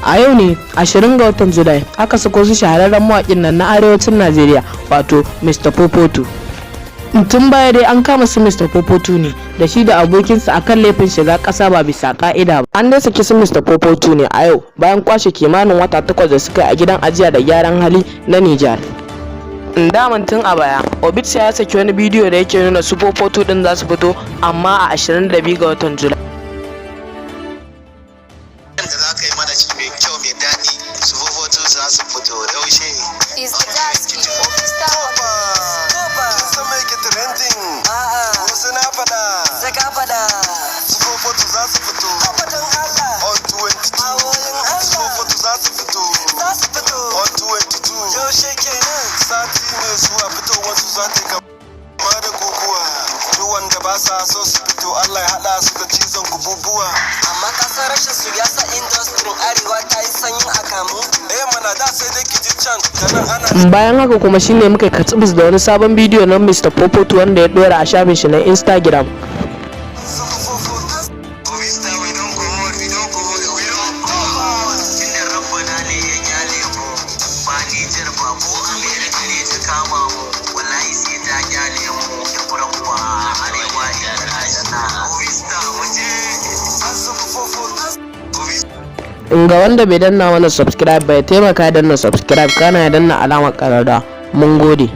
A yau ne 20 ga watan Julai aka sako su shahararren mawaƙin nan na arewacin Najeriya wato Mr. Popoto. Tun baya dai an kama su Mr. Popoto ne da shi da abokinsa akan laifin shiga ƙasa ba bisa ƙa'ida ba. An dai saki su Mr. Popoto ne a yau bayan kwashe kimanin wata 8 da suka yi a gidan ajiya da gyaran hali na Nijar. Daman tun a baya Obit ya saki wani bidiyo da yake nuna su Popoto din za su fito amma a 22 ga watan Julai. Da za ka yi mana shi mai kyau mai daɗi su Popoto za su fito yaushe. Is the Gaski Officer Sun mai ke trending. Wasu na fada. Saka fada. Su Popoto za su fito. Abadan Allah. On 22. Su Popoto za su fito. On 22. Yaushe kenan. Sati mai zuwa fitowar su za ta yi kama da guguwa. Duk wanda ba sa so su fito Allah ya haɗa su da cizon kububuwa. Amma kasar rashin su ya sa industry arewa ta yi sanyin akamu. Mana da sai dai kiji can ana. Bayan haka kuma shine muka katsibis da wani sabon bidiyo na Mr. Popoto wanda ya dora a shafin shi na Instagram. Ga wanda bai danna mana subscribe bai taimaka ya danna subscribe kana ya danna alamar ƙararrawa. Mun gode.